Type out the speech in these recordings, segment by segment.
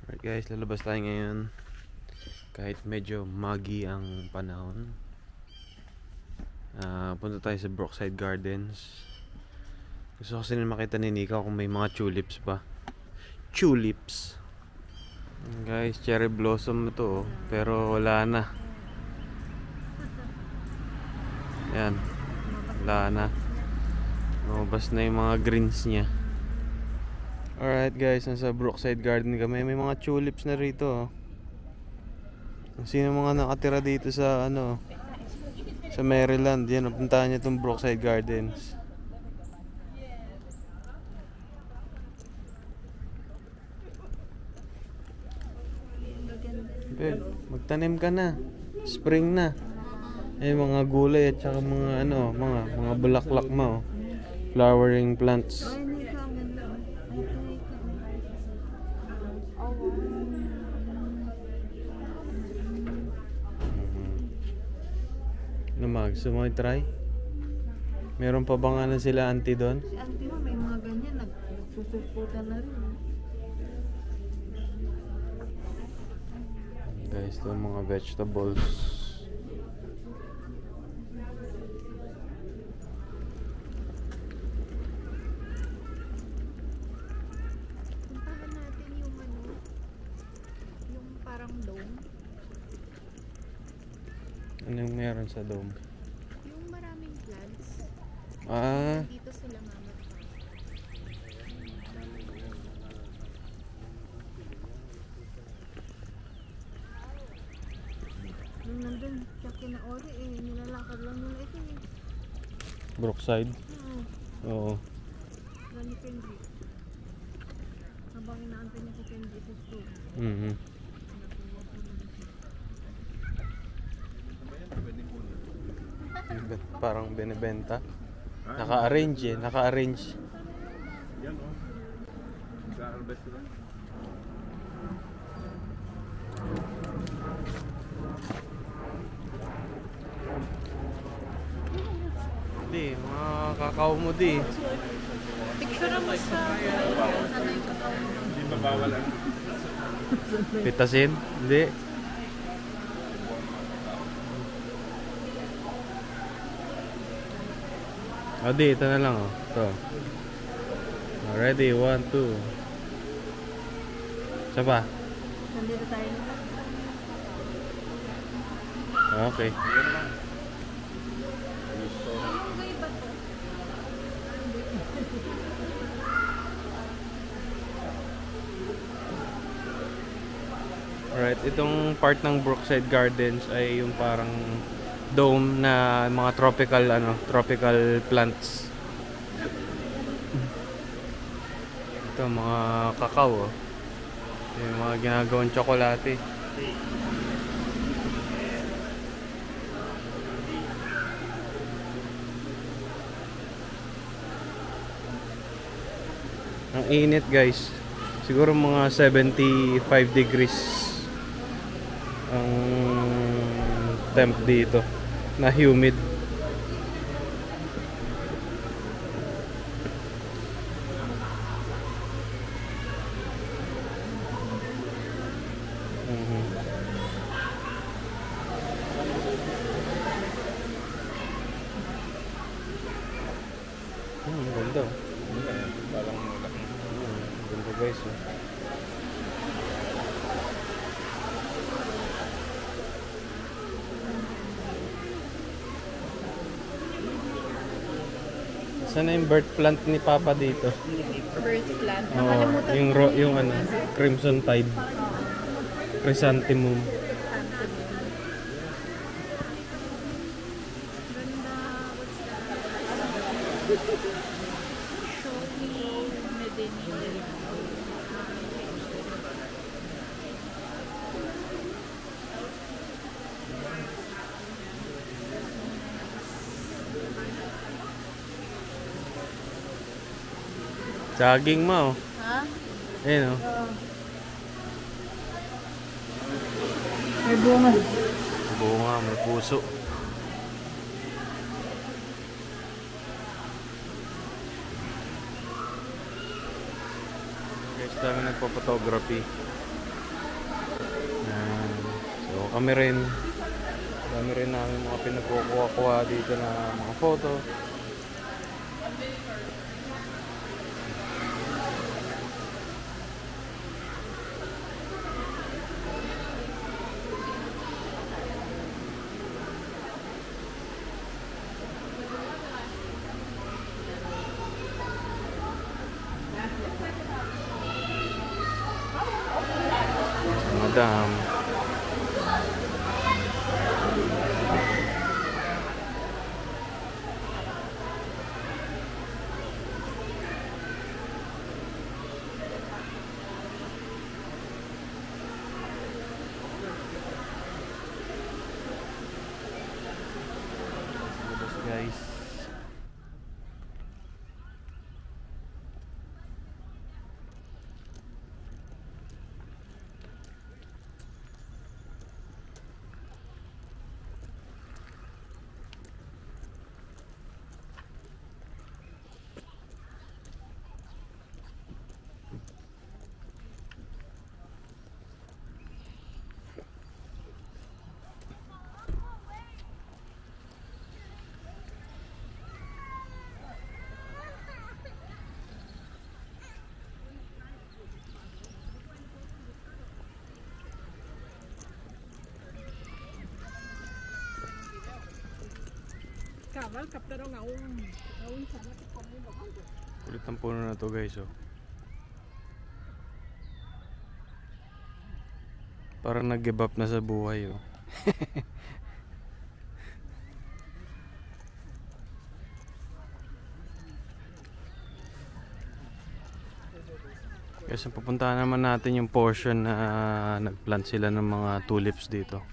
Alright guys, lalabas tayo ngayon. Kahit medyo muggy ang panahon. Punta tayo sa Brookside Gardens. Gusto ko kasi makita ni Nika kung may mga tulips pa. Tulips! Guys, cherry blossom na to, pero wala na. Yan. Wala na. Lumabas na yung mga greens niya. Alright guys, nasa Brookside Garden kami. May mga tulips na rito. Sino mga nakatira dito sa sa Maryland, yan, puntahan niyo itong Brookside Gardens. Babe, magtanim ka na. Spring na. Mga gulay at saka mga mga bulaklak mo. Flowering plants. Gusto mo i-try? Meron pa bang sila auntie doon? Si auntie mo may mga ganyan, nagsusuputan na rin. Guys, ito mga vegetables. Puntahan natin yung yung parang dome. Anong meron sa dome? Yung maraming plants. Dito sila mamatay. Nung nandun siya kina Ori nilalakad lang nila ito Brookside? Oo. Gani Kendrick. Habang inaantay niya si Kendrick sa school. Parang binibenta. Naka-arrange naka-arrange. Yan o. Nag-harvest sila. Di, mga kakao mo di. Picture mo sa ano yung kakao mo. Hindi mabawalan. Pitasin? Hindi. Di, ito na lang Ito. Ready, 1, 2. Isa pa? Nandito tayo nila. Okay. Alright, itong part ng Brookside Gardens ay yung parang dome na mga tropical plants. Ito mga kakao. Yung mga ginagawang tsokolate. Ang init guys. Siguro mga 75 degrees ang temp dito, na humid. Ganda. Parang malaki. Ganda guys. Saan na yung bird plant ni Papa dito? Bird plant. Yung Crimson Tide. Chrysanthemum. Saging mo. Ha? Ayun May bunga. Bunga, may puso. Guys, dami nagpo-photography. Kami rin namin mga pinagkukuha-kuha dito na mga photo. Madam. Labas guys. Kawal, kaptero ngaon. Ngaon sana ito kami ba? Kulit ang puno na to guys, oh. Parang nag-give up na sa buhay, oh. Kasi pupuntahan naman natin yung portion na nagplant sila ng mga tulips dito.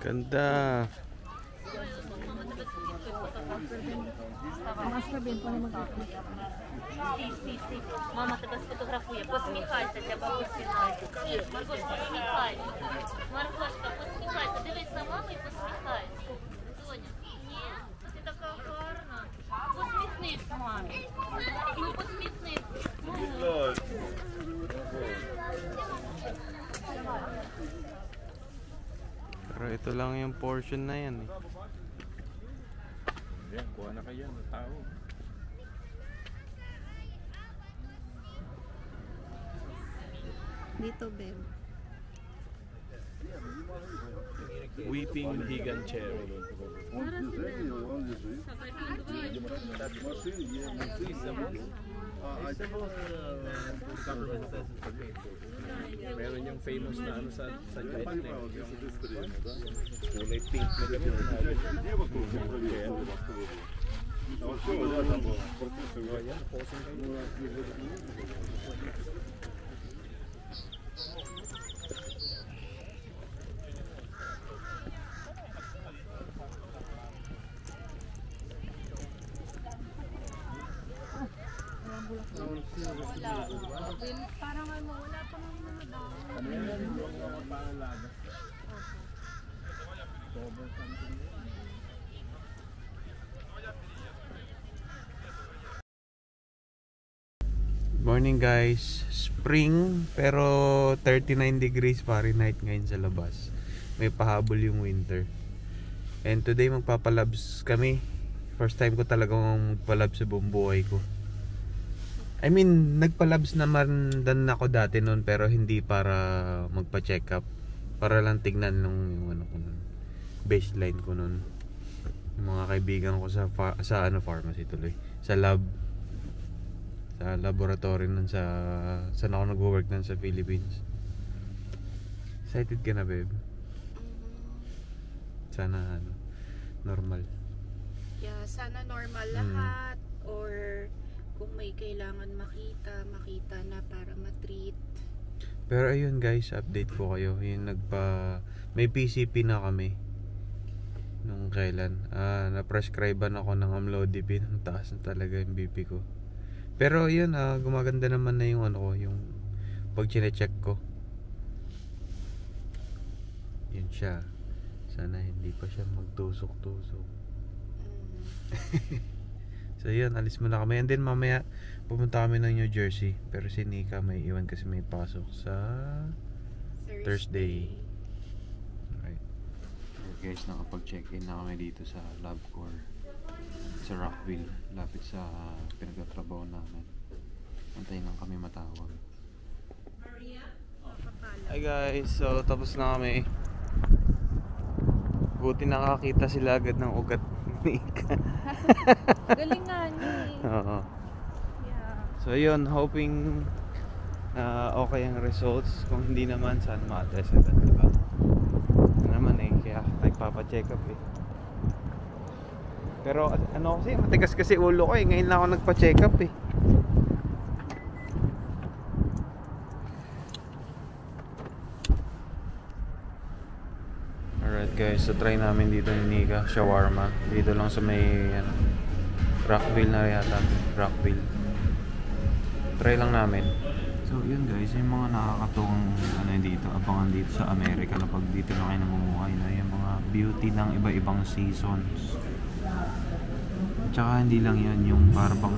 Ganda. Mas nabenta na mag-upload. Мама тебе сфотографує. Посміхайся, для бабусі Насі. Маргош, посміхайся. Маргошка, посміхайся. Дивись на маму і посміхайся. Доня, ні? Ти така гарна. Посміхнись мамі. Ну посміхнись. Pero ito lang yung portion na yan, eh. Yan, kuha na kayo ng tao. Dito, Beb. Weeping Higan Cherry. Meron yung famous na ano sa Japan eh. Kulay pink na ganun. Ayan, posing kayo. Parang ano, wala pa nang mga dahon. Ano yan? Yung mga pangalaga. Morning guys. Spring pero 39 degrees Fahrenheit ngayon sa labas. May pahabol yung winter. And today magpapalabs kami. First time ko talagang magpalabs sa buong buhay ko. I mean, nagpalabs naman din ako dati noon pero hindi para magpa-check up. Para lang tignan yung ano ko noon. Baseline ko noon. Yung mga kaibigan ko sa pharmacy tuloy. Sa lab. Sa laboratory nun sa saan ako nag-work nun sa Philippines. Excited ka na, babe? Sana ano. normal. Yeah, sana normal lahat or kung may kailangan makita na para ma-treat. Pero ayun guys, update ko kayo. Yung may PCP na kami nung kailan. Na-prescribean ako ng amlodipine. Ang taas na talaga yung BP ko. Pero yun, gumaganda naman na yung yung pag chine-check ko. Yun siya. Sana hindi pa siya magtusok-tusok. So yun, alis muna kami. And then mamaya pumunta kami ng New Jersey. Pero si Nika may iwan kasi may pasok sa Thursday. Alright. Okay guys, nakapag-check-in na kami dito sa LabCorp sa Rockville, lapit sa pinagtatrabaho namin. Antayin lang kami matawag. Hi guys, so tapos na kami. Buti nakakita sila agad ng ugat ni Ika. Galingan niya eh. Oo. Yeah. So yun, hoping okay ang results. Kung hindi naman, saan ma-test agad, diba? Ano naman kaya nagpapa-check up Pero ano kasi, matigas kasi ulo ko ngayon lang ako nagpa-check up Alright guys, so try namin dito ni Nika, shawarma. Dito lang sa may Rockville na yata. Rockville. Try lang namin. So yun guys, yung mga nakakatuwang dito, abangan dito sa Amerika na pag dito na kayo namumuhay na yung mga beauty ng iba-ibang seasons. Tsaka hindi lang yun, yung parang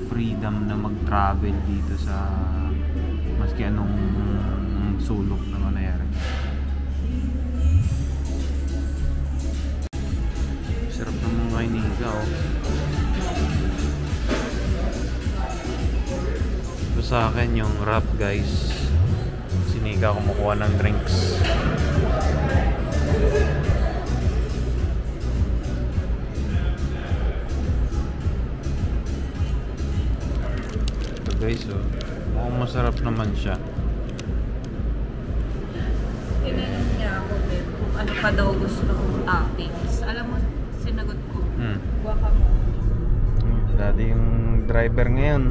freedom na mag-travel dito sa maski anong sulok na mangyari. Sarap naman kay Nika Ito sa akin yung wrap guys. Si Nika kumukuha ng drinks. Ito guys mukhang masarap naman siya. Tinanong niya ako kung ano pa daw gusto kong toppings. Alam mo, sinagot ko. Guacamole. Dati yung driver ngayon.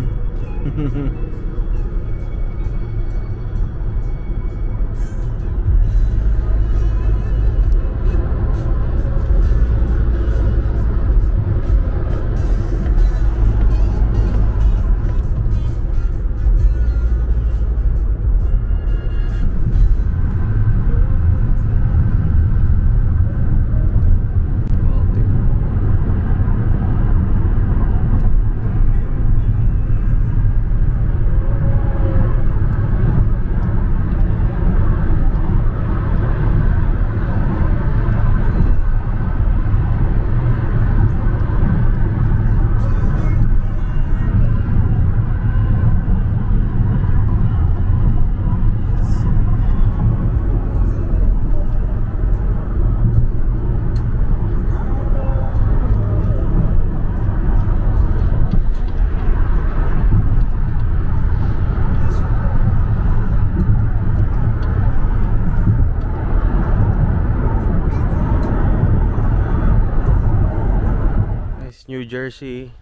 New Jersey,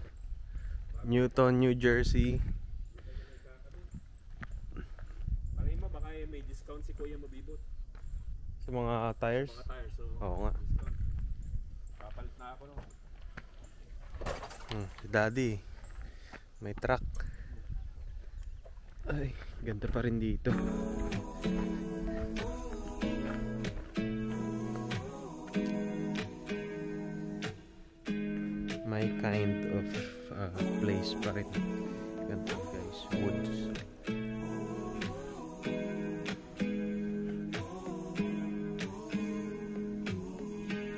Newton, New Jersey. Marima, baka may discount si Kuya Mabibot Sa mga tires? mga tires. So, Oo nga. discount. Kapalit na ako no. Si Daddy may truck. Ay, ganda pa rin dito. My kind of place pa rin. Ganito guys, woods.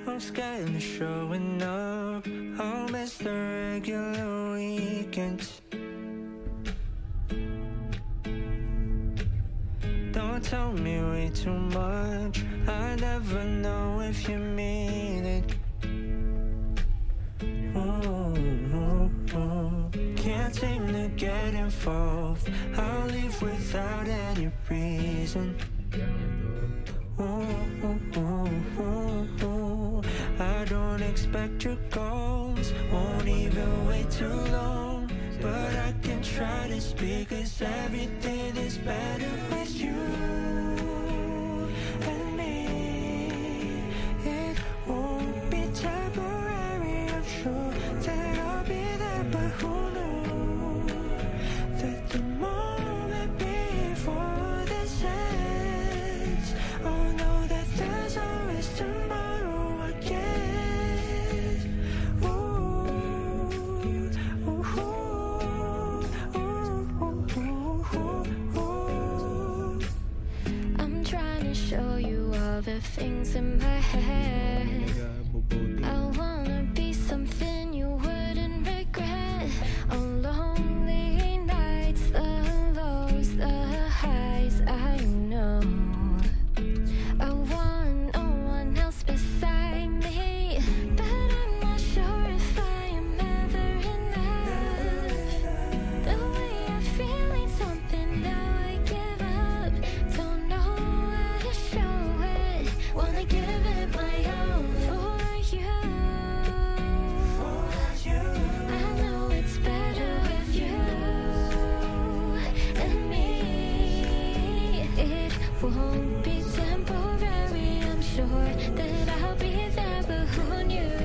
I'm scared of showing up. I'll miss the regular weekends. Don't tell me way too much. I never know if you mean it. Can't seem to get involved. I'll leave without any reason. I don't expect your calls, won't even wait too long. But I can try to speak, 'cause everything is better with you and me. It won't be temporary, I'm sure that I'll be there. But who knew that the moment before this ends, I'll know that there's always tomorrow again. Ooh, ooh, ooh, ooh, ooh, ooh. I'm trying to show you all the things in my head. I wanna be something you wouldn't regret. On lonely nights, the lows, the highs, I know. I want no one else beside me, but I'm not sure if I am ever enough. The way I'm feeling something, now I give up. Don't know how to show it. Wanna give it my all for you. I know it's better with you and me. It won't be temporary, I'm sure that I'll be there. But who knew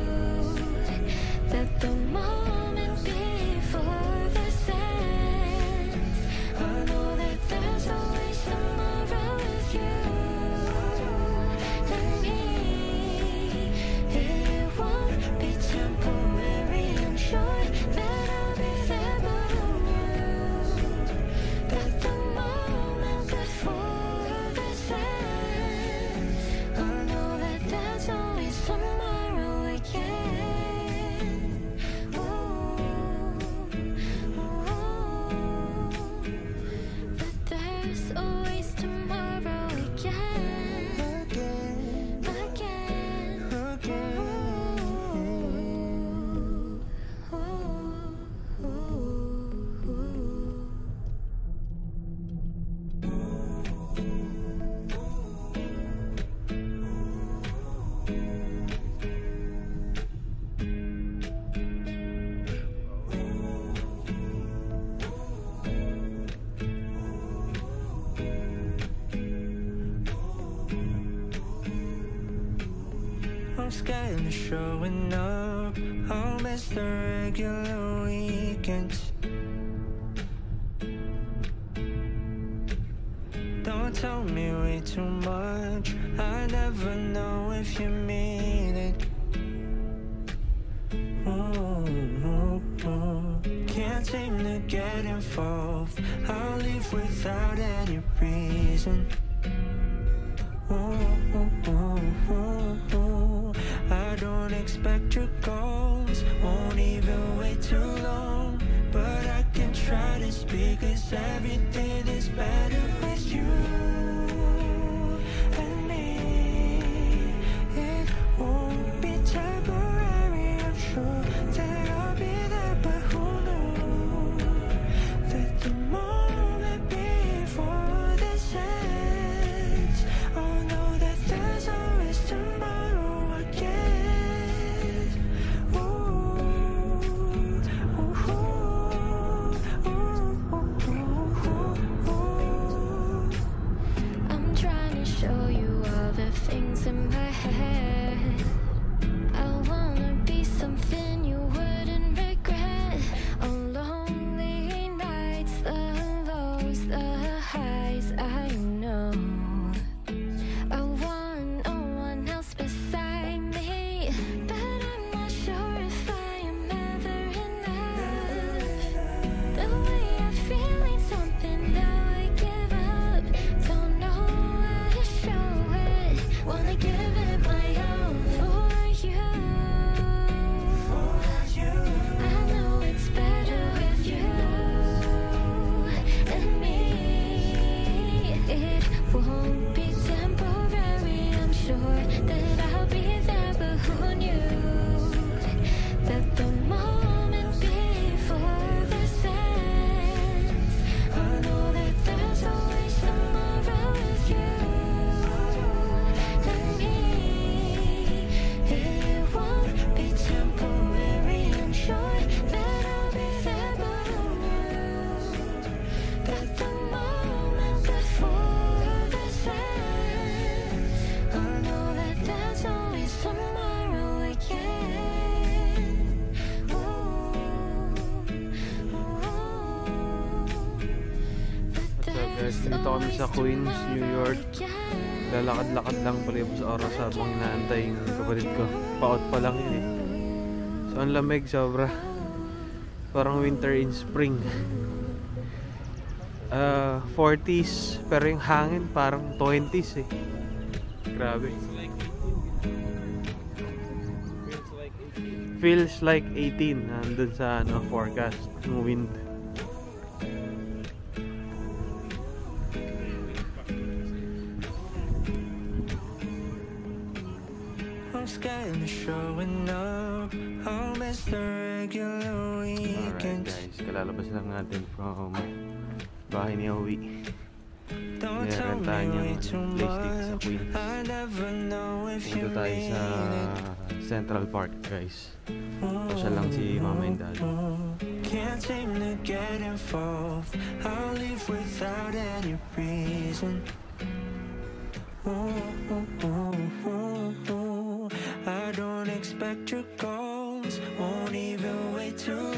that the moment before this ends, I know that there's always tomorrow with you and me. It won't be temporary, I'm sure that I'll be there. But who knew that the moment before this ends, I know that there's always tomorrow again. Ooh, that there's always tomorrow again. I'm scared of showing up. I'll miss the regular weekends. Don't tell me way too much, I never know if you mean it. Can't seem to get involved, I'll leave without any reason. I don't expect your calls, won't even wait too long. But I can try to speak, 'cause everything is better with you and me. It won't be temporary, I'm sure that I'll be there. But who knew that the moment before this ends, I'll know that there's always tomorrow again. Ooh, ooh, ooh, ooh. I'm trying to show you all the things in my head. I wanna be something you wouldn't regret. On lonely nights, the lows, the highs, I know. I want no one else beside me, but I'm not sure if I am ever enough. The way I'm feeling something, now I give up. Don't know how to show it. Wanna give it my all for you. I know it's better with you and me. It won't be temporary, I'm sure that I'll be there. But who knew that the moment before this ends, I know that there's always tomorrow with you and me. It won't be Guys, dito kami sa Queens, New York. Lalakad-lakad lang palibos oras habang inaantay yung kapatid ko. Paot pa lang yun eh. So ang lamig sobra. Parang winter in spring. 40s pero yung hangin parang 20s eh. Grabe. Feels like 18 nandun sa forecast ng wind. I'm scared of showing up. I'll miss the regular Alright weekends. guys, kalalabas lang natin from bahay ni Owi. Don't May tell rentahan me niyang way too place dito sa much. Queens. I never know if Dito you tayo sa mean it. Central Park guys. Pasya lang si mama and dad. Can't seem to get involved. I'll leave without any reason. I don't expect your calls. Won't even wait too